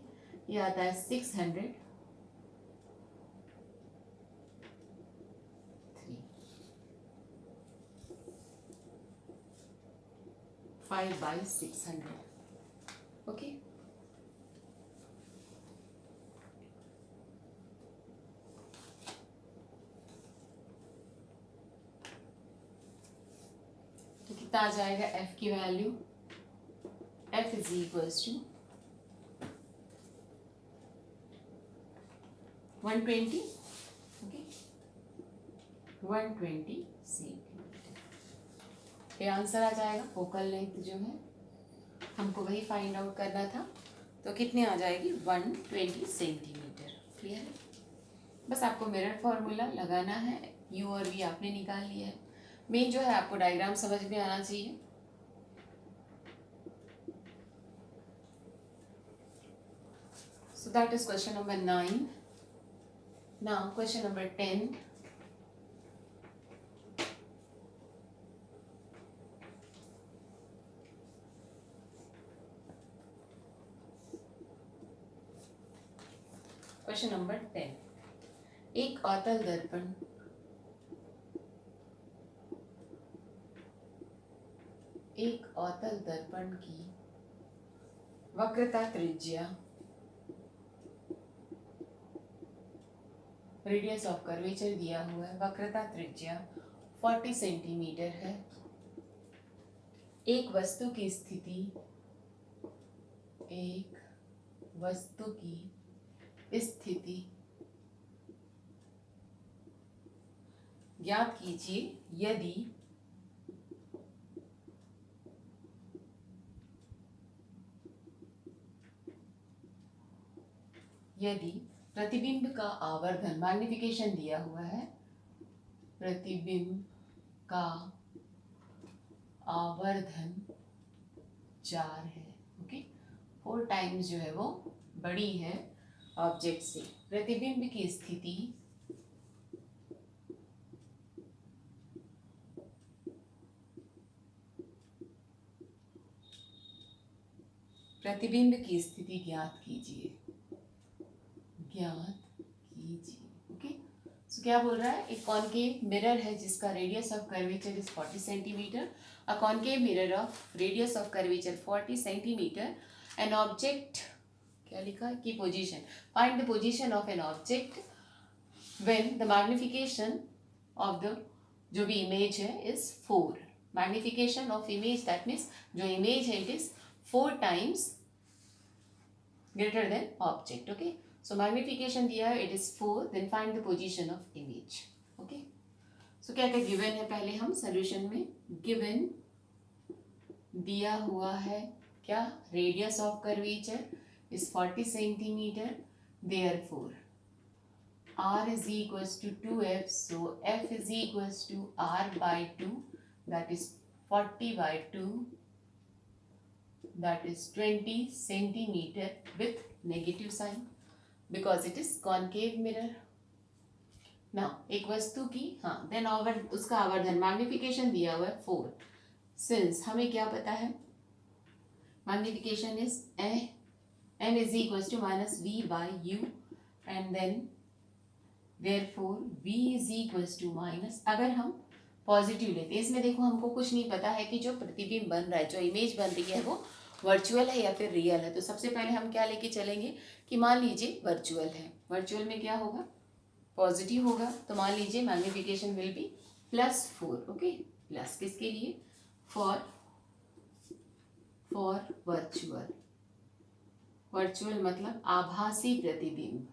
ये आता है 600। 5/600। ओके, तो कितना आ जाएगा f की value, f is equals to 120। Okay, 120 centimetre ये आंसर आ जाएगा। फोकल लेंथ जो है हमको वही फाइंड आउट करना था, तो कितने आ जाएगी 120 सेंटीमीटर। क्लियर है। बस आपको मिरर फॉर्मूला लगाना है, u और v आपने निकाल लिया है। मेन जो है आपको डायग्राम समझ में आना चाहिए। सो that is question number 9। Now question number 10। Question number 10। एक अवतल दर्पण की वक्रता त्रिज्या, रेडियस ऑफ कर्वेचर दिया हुआ है, वक्रता त्रिज्या 40 सेंटीमीटर है। एक वस्तु की स्थिति ज्ञात कीजिए यदि प्रतिबिंब का आवर्धन, मैग्निफिकेशन दिया हुआ है, प्रतिबिंब का आवर्धन 4 है। ओके, 4 टाइम्स जो है वो बड़ी है ऑब्जेक्ट से प्रतिबिंब की स्थिति प्रतिबिंब की स्थिति ज्ञात कीजिए, ज्ञात कीजिए। ओके, सो क्या बोल रहा है, एक कॉनकेव मिरर है जिसका radius of curvature is 40 centimetre, a concave mirror of radius of curvature 40 centimetre, an object, क्या लिखा है, की position, find the position of an object when the magnification of the, जो भी इमेज है, is 4, magnification of image, that means जो image है it is 4 times greater than object. Okay, so magnification दिया है, it is 4, then find the position of image. Okay, so क्या क्या given है, पहले हम सोल्यूशन में गिवन दिया हुआ है, क्या, radius of curvature is 40 centimetre, therefore r is equals to 2f, so f is equals to r by 2, that is 40 by 2, that is 20 centimeter with negative sign because it is concave mirror. now एक वस्तु की, हाँ, then उसका आवर्धन magnification दिया हुआ है 4, since हमें क्या पता है, magnification is m is equals to minus v by u, and then therefore v is equals to minus, अगर हम पॉजिटिव लेते हैं, इसमें देखो हमको कुछ नहीं पता है कि जो प्रतिबिंब बन रहा है, जो इमेज बन रही है, वो वर्चुअल है या फिर रियल है। तो सबसे पहले हम क्या लेके चलेंगे कि मान लीजिए वर्चुअल है, वर्चुअल में क्या होगा, पॉजिटिव होगा, तो मान लीजिए magnification will be +4। Okay, plus किसके लिए, फॉर वर्चुअल, वर्चुअल मतलब आभासी प्रतिबिंब,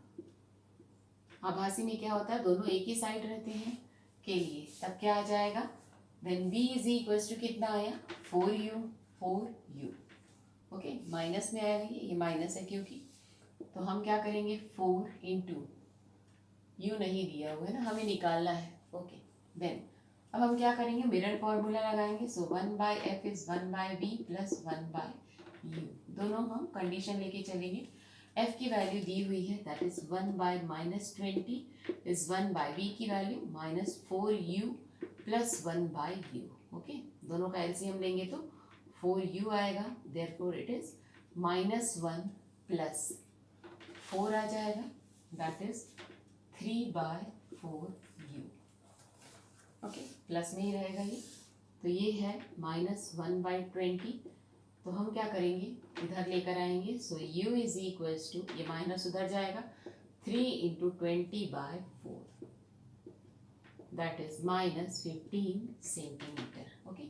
आभासी में क्या होता है, दोनों एक ही साइड रहते हैं के लिए, तब क्या आ जाएगा, then v is equals to कितना आया, 4u। ओके, माइनस में आएगा, ये माइनस है क्योंकि, तो हम क्या करेंगे, 4 इंटू, यू नहीं दिया हुआ है ना, हमें निकालना है। ओके, देन अब हम क्या करेंगे, मिरर फॉर्मूला लगाएंगे, सो 1/f is 1/v plus 1/u, दोनों हम कंडीशन लेके चलेंगे, f की वैल्यू दी हुई है, दैट इज 1/-20 इज 1/v की value -4u plus 1/u। Okay, दोनों का एलसीएम लेंगे तो 4u आएगा, देयरफॉर इट इज -1 प्लस 4 आ जाएगा, that is 3/4u। Okay, plus में ही रहेगा ये, तो ये है -1/20, तो हम क्या करेंगे, इधर लेकर आएंगे, सो u इज इक्वल्स टू, ये माइनस उधर जाएगा, 3 into 20/4, that is -15 centimetre. Okay,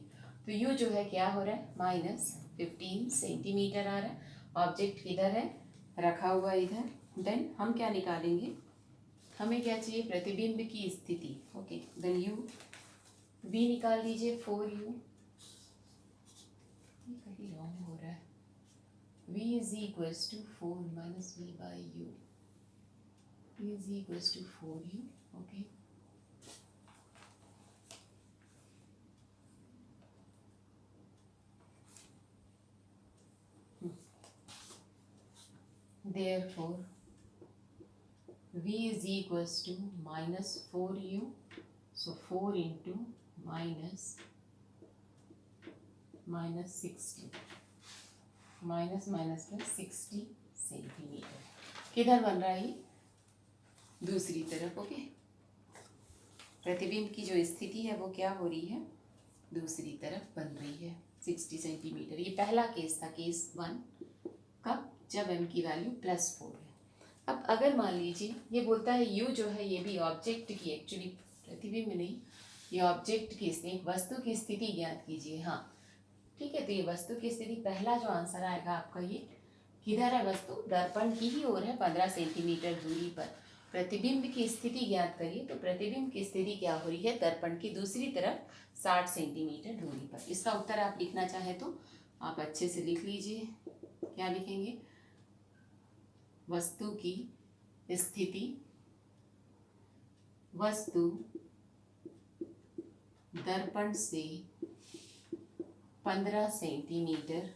तो u जो है क्या हो रहा है, -15 सेंटीमीटर आ रहा है, ऑब्जेक्ट किधर है, रखा हुआ इधर, देन हम क्या निकालेंगे, हमें क्या चाहिए, प्रतिबिंब की स्थिति। ओके, देन u, v निकाल लीजिए, 4u, कहीं रॉन्ग हो रहा है, v is equals to 4 minus v by u, v is equals to 4u। okay, therefore v is equals to -4u, so 4 into -60, minus plus 60 centimetre, किधर बन रहा है ये, दूसरी तरफ। ओके, प्रतिबिंब की जो स्थिति है वो क्या हो रही है, दूसरी तरफ बन रही है, 60 सेंटीमीटर। ये पहला केस था, केस 1, कब, जब m की वैल्यू +4 है। अब अगर मान लीजिए ये बोलता है u जो है, ये भी ऑब्जेक्ट की, एक्चुअली प्रतिबिंब नहीं, ये ऑब्जेक्ट की स्थिति, वस्तु की स्थिति ज्ञात कीजिए। हाँ ठीक है, तो ये वस्तु की स्थिति, पहला जो आंसर आएगा आपका, ये किधर है, वस्तु दर्पण की ही ओर है, 15 सेंटीमीटर दूरी पर। प्रतिबिंब की स्थिति ज्ञात करिए, तो प्रतिबिंब की स्थिति क्या हो रही है, दर्पण की दूसरी तरफ 60 सेंटीमीटर दूरी पर। इसका उत्तर आप लिखना चाहें तो आप अच्छे से लिख लीजिए, क्या लिखेंगे, वस्तु की स्थिति, वस्तु दर्पण से 15 सेंटीमीटर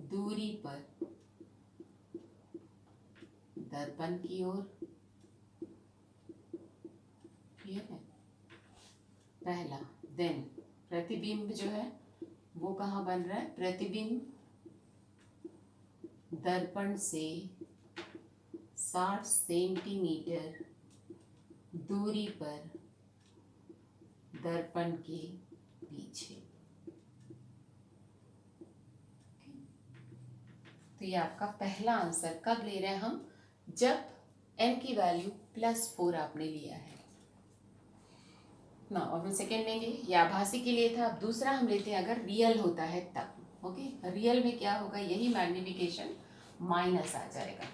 दूरी पर दर्पण की ओर, क्लियर है पहला। देन प्रतिबिंब जो है वो कहाँ बन रहा है, प्रतिबिंब दर्पण से 60 सेंटीमीटर दूरी पर दर्पण के पीछे। तो ये आपका पहला आंसर कब ले रहे हैं हम, जब m की वैल्यू +4 आपने लिया है ना। और फिर सेकेंड लेंगे, ये आभासी के लिए था। अब दूसरा हम लेते हैं अगर रियल होता है तब। ओके, रियल में क्या होगा, यही मैग्निफिकेशन माइनस आ जाएगा।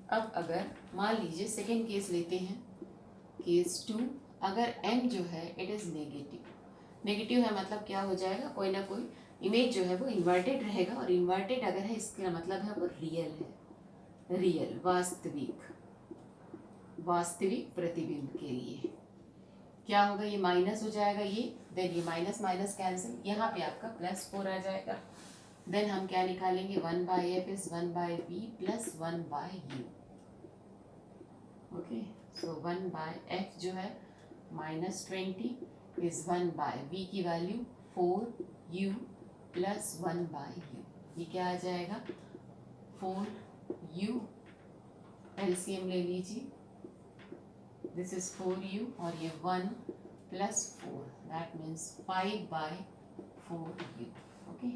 अब अगर मान लीजिए सेकेंड केस लेते हैं, केस 2, अगर m जो है इट इज़ नेगेटिव है, मतलब क्या हो जाएगा, कोई ना कोई इमेज जो है वो इन्वर्टेड रहेगा, और इन्वर्टेड अगर है इसका मतलब है वो रियल है, रियल वास्तविक प्रतिबिंब के लिए क्या होगा, ये माइनस हो जाएगा ये, देन ये माइनस माइनस कैंसिल, यहाँ पे आपका +4 आ जाएगा। देन हम क्या निकालेंगे, 1/f is 1/v plus 1/u। Okay, so 1/f जो है -20 इज 1/v की वैल्यू 4u प्लस 1/u। ये क्या आ जाएगा, 4u, एलसीएम ले लीजिए, दिस इज 4u और ये 1 plus 4, that means 5/4u। Okay,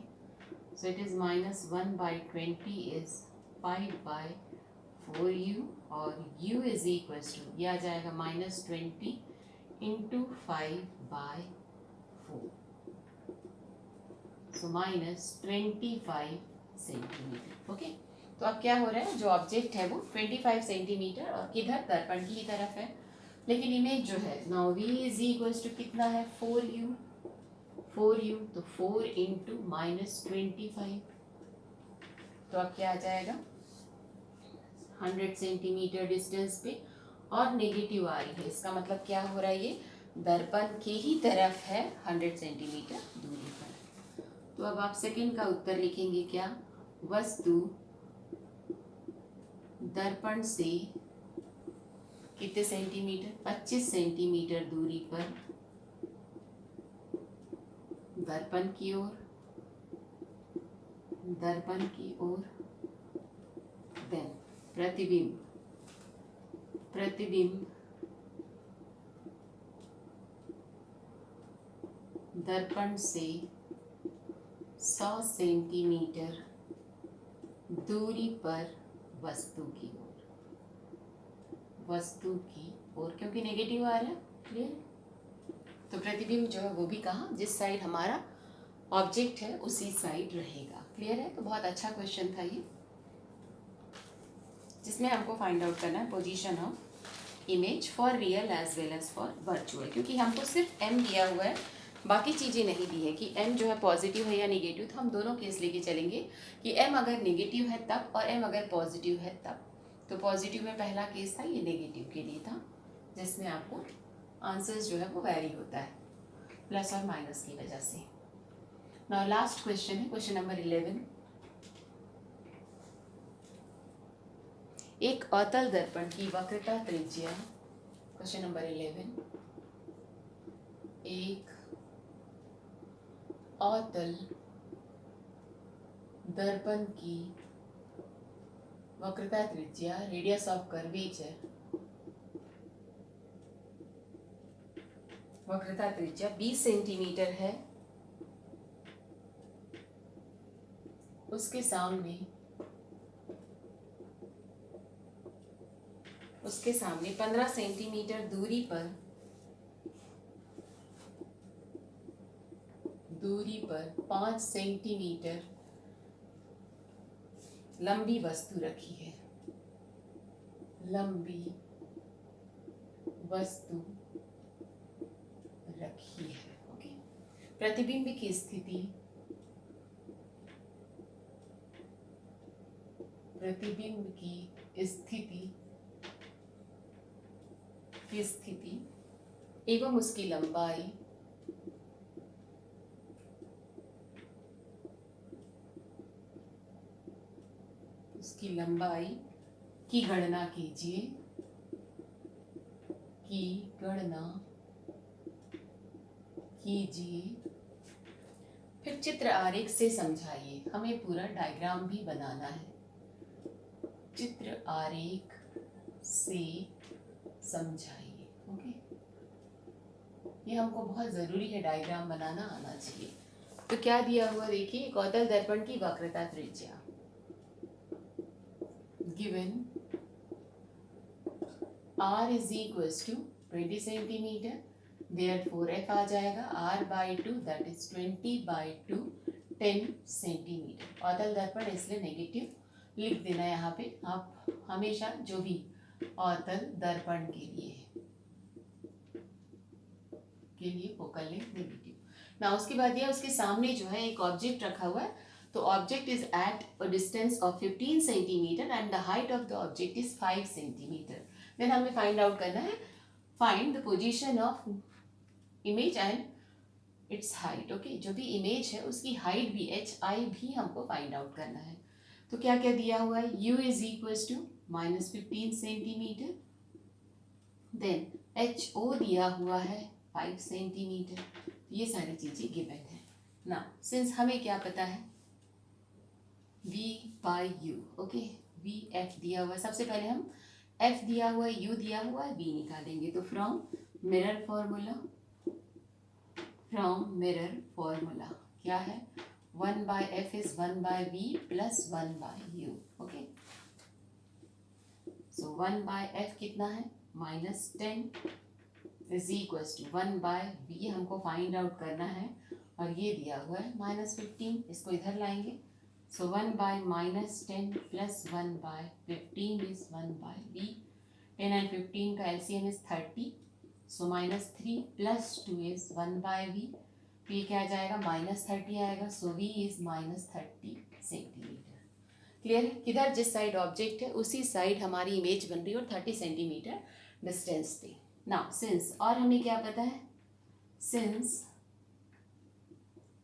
so it is -1/20 is 5/4u और u is equals to, ये आ जाएगा -20 इंटू 5/4, so -25 सेंटीमीटर। ओके, तो अब क्या हो रहा है, जो ऑब्जेक्ट है वो 25 सेंटीमीटर और किधर, दर्पण की तरफ है, लेकिन इमेज जो है now v is equals to कितना है, 4u, तो 4 इंटू -25, तो अब क्या आ जाएगा 100 सेंटीमीटर डिस्टेंस पे, और नेगेटिव आ रही है, इसका मतलब क्या हो रहा है, ये दर्पण के ही तरफ है 100 सेंटीमीटर दूरी पर। तो अब आप सेकंड का उत्तर लिखेंगे क्या, वस्तु दर्पण से कितने सेंटीमीटर, 25 सेंटीमीटर दूरी पर दर्पण की ओर, देन प्रतिबिंब दर्पण से 100 सेंटीमीटर दूरी पर वस्तु की ओर, क्योंकि नेगेटिव आ रहा है, क्लियर। तो प्रतिबिंब जो है वो भी कहाँ, जिस साइड हमारा ऑब्जेक्ट है उसी साइड रहेगा, क्लियर है। तो बहुत अच्छा क्वेश्चन था ये, जिसमें हमको फाइंड आउट करना है position of image for real as well as for virtual, क्योंकि हमको सिर्फ m दिया हुआ है, बाकी चीज़ें नहीं दी है कि m जो है पॉजिटिव है या नेगेटिव। तो हम दोनों केस लेके चलेंगे कि m अगर नेगेटिव है तब और m अगर पॉजिटिव है तब। तो पॉजिटिव में पहला केस था, ये नेगेटिव के लिए था, जिसमें आपको आंसर्स जो है वो वैरी होता है प्लस और माइनस की वजह से। नाउ लास्ट क्वेश्चन है, क्वेश्चन नंबर 11। एक अवतल दर्पण की वक्रता त्रिज्या, क्वेश्चन नंबर 11, एक अवतल दर्पण की वक्रता त्रिज्या, रेडियस ऑफ कर्वेचर, वक्रता त्रिज्या 20 सेंटीमीटर है, उसके सामने 15 सेंटीमीटर दूरी पर 5 सेंटीमीटर लंबी वस्तु रखी है, ओके। प्रतिबिंब की स्थिति, एवं उसकी लंबाई उसकी लंबाई की गणना कीजिए, की गणना कीजिए। फिर चित्र आरेख से समझाइए, हमें पूरा डायग्राम भी बनाना है। चित्र आरेख से समझाइए। ओके, ये हमको बहुत ज़रूरी है, डायग्राम बनाना आना चाहिए। तो क्या दिया हुआ देखिए, एक अवतल दर्पण की वक्रता त्रिज्या given r is equals to 20 centimetre, therefore f आ जाएगा r/2 दैट इज 20/2 10 सेंटीमीटर। अवतल दर्पण इसलिए नेगेटिव लिख देना यहाँ पे, आप हमेशा जो भी अवतल दर्पण के लिए फोकल लेंथ नेगेटिव ना। उसके बाद यह उसके सामने जो है एक ऑब्जेक्ट रखा हुआ है, तो object is at a distance of 15 centimetre and the height of the object is 5 centimetre. Then हमें फाइंड आउट करना है, find the position of image and its height. Okay, जो भी इमेज है उसकी हाइट भी hi भी हमको फाइंड आउट करना है। तो क्या क्या दिया हुआ है, u is equals to -15 centimetre, then ho दिया हुआ है 5 सेंटीमीटर। ये सारी चीजें गिवन है ना। सिंस हमें क्या पता है, v/u। ओके, vf दिया हुआ है, सबसे पहले हम f दिया हुआ है, u दिया हुआ है, v निकालेंगे। तो फ्रॉम मिरर फॉर्मूला क्या है, 1/f is 1/v plus 1/u। Okay, so 1/f कितना है, -10 इज इक्वल्स टू 1/v हमको फाइंड आउट करना है, और ये दिया हुआ है -15, इसको इधर लाएंगे। सो 1/-10 प्लस 1/15 इज 1/v। 10 and 15 का LCM is 30, so -3 plus 2 is 1/v। ये क्या आ जाएगा, -30 आएगा, सो v इज -30 सेंटीमीटर। क्लियर है, किधर जिस साइड ऑब्जेक्ट है उसी साइड हमारी इमेज बन रही है और 30 सेंटीमीटर डिस्टेंस थी। नाउ सिंस, और हमें क्या पता है, since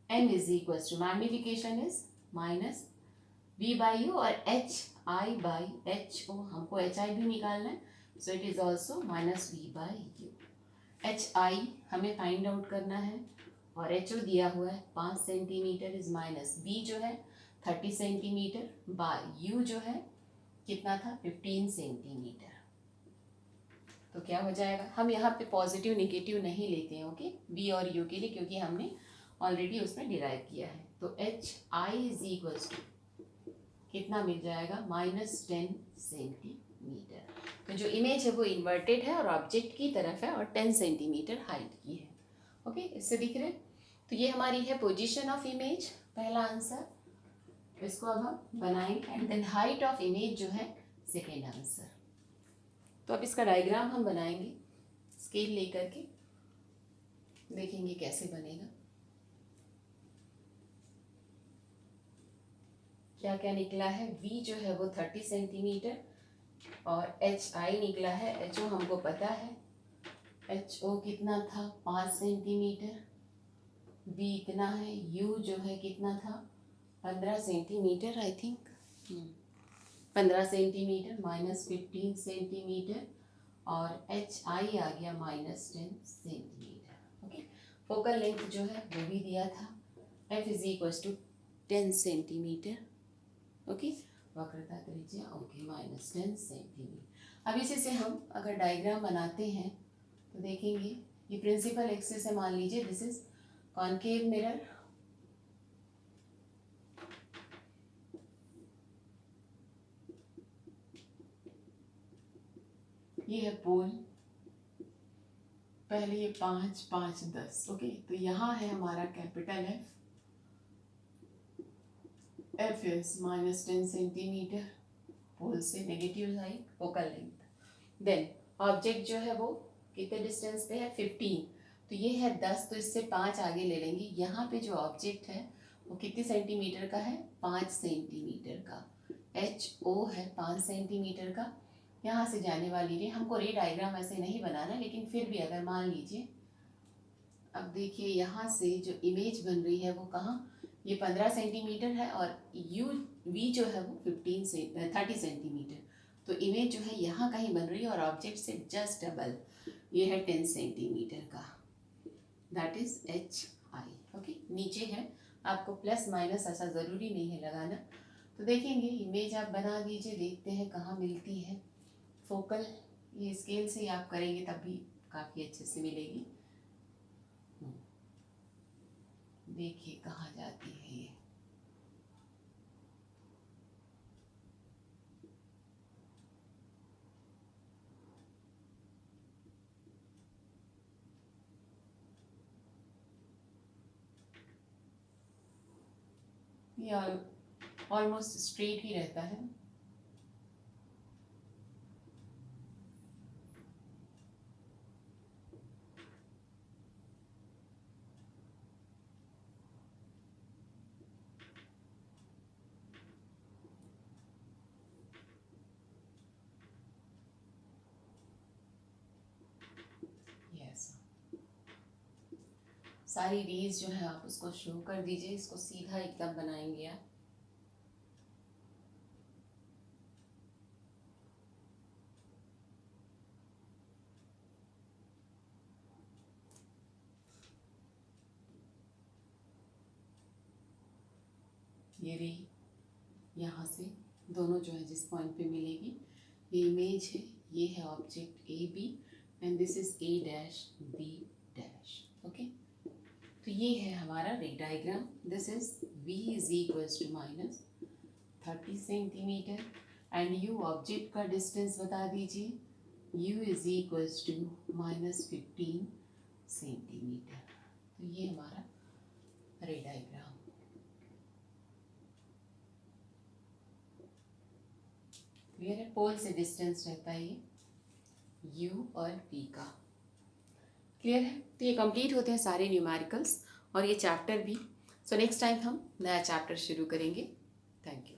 m is equals to magnification is -v/u और hi/ho, हमको hi भी निकालना है, so it is also -v/u। hi हमें फाइंड आउट करना है, और ho दिया हुआ है 5 सेंटीमीटर इज -v जो है 30 सेंटीमीटर बाय u जो है कितना था, 15 सेंटीमीटर। तो क्या हो जाएगा, हम यहाँ पे पॉजिटिव नेगेटिव नहीं लेते हैं, ओके, v और u के लिए, क्योंकि हमने ऑलरेडी उसमें डिराइव किया है। तो hi इज इक्वल्स टू कितना मिल जाएगा, -10 सेंटीमीटर। तो जो इमेज है वो इन्वर्टेड है और ऑब्जेक्ट की तरफ है और 10 सेंटीमीटर हाइट की है। ओके, इससे दिख रहे। तो ये हमारी है पोजीशन ऑफ इमेज, पहला आंसर। इसको अब हम बनाएंगे, and then height of image जो है सेकेंड आंसर। तो अब इसका डायग्राम हम बनाएंगे, स्केल लेकर के देखेंगे कैसे बनेगा। क्या क्या निकला है, v जो है वो 30 सेंटीमीटर और hi निकला है, ho हमको पता है, ho कितना था 5 सेंटीमीटर, v इतना है, u जो है कितना था 15 centimetre, I think 15 centimetre, -15 centimetre, और hi आ गया -10 सेंटीमीटर। ओके, फोकल लेंथ जो है वो भी दिया था, f is equals to 10 centimetre. Okay, वक्रता त्रिज्या ओके -10 सेंटीमीटर। अब इसी से हम अगर डायग्राम बनाते हैं तो देखेंगे, ये प्रिंसिपल एक्सिस है, मान लीजिए दिस इज कॉनकेव मिरर, ये है पोल, पहले ये 5, 5, 10। ओके, तो यहाँ है हमारा capital f is -10 centimetre, pole से negative side focal length. Then object जो है वो कितने डिस्टेंस पे है, 15, तो ये है 10, तो इससे 5 आगे ले लेंगे। यहाँ पे जो ऑब्जेक्ट है वो कितने सेंटीमीटर का है, 5 सेंटीमीटर का। ho है 5 सेंटीमीटर का। यहाँ से जाने वाली रे, हमको रे डायग्राम ऐसे नहीं बनाना, लेकिन फिर भी अगर मान लीजिए, अब देखिए यहाँ से जो इमेज बन रही है वो कहाँ, ये 15 सेंटीमीटर है और यू वी जो है वो 30 सेंटीमीटर। तो इमेज जो है यहाँ कहीं बन रही है और ऑब्जेक्ट से जस्ट डबल, ये है 10 सेंटीमीटर का, दैट इज HI। ओके, नीचे है, आपको प्लस माइनस ऐसा ज़रूरी नहीं है लगाना। तो देखेंगे इमेज आप बना दीजिए, देखते हैं कहाँ मिलती है फोकल। ये स्केल से ही आप करेंगे तब भी काफ़ी अच्छे से मिलेगी। देखिए कहाँ जाती है ये। ये ऑलमोस्ट स्ट्रेट ही रहता है। यस, सारी रीज जो है आप उसको शो कर दीजिए, इसको सीधा एकदम बनाएंगे आप। ये रे यहाँ से दोनों जो है जिस पॉइंट पे मिलेगी, ये इमेज है, ये है object AB and this is A-B dash. Okay, तो ये है हमारा ray diagram. This is V is equals to minus 30 centimetre and U object का डिस्टेंस बता दीजिए, U is equals to minus 15 centimetre. तो ये हमारा रे डायग्राम। क्लियर है, पोल से डिस्टेंस रहता है ये U और P का। क्लियर है, तो ये कंप्लीट होते हैं सारे न्यूमेरिकल्स और ये चैप्टर भी। सो नेक्स्ट टाइम हम नया चैप्टर शुरू करेंगे। Thank you.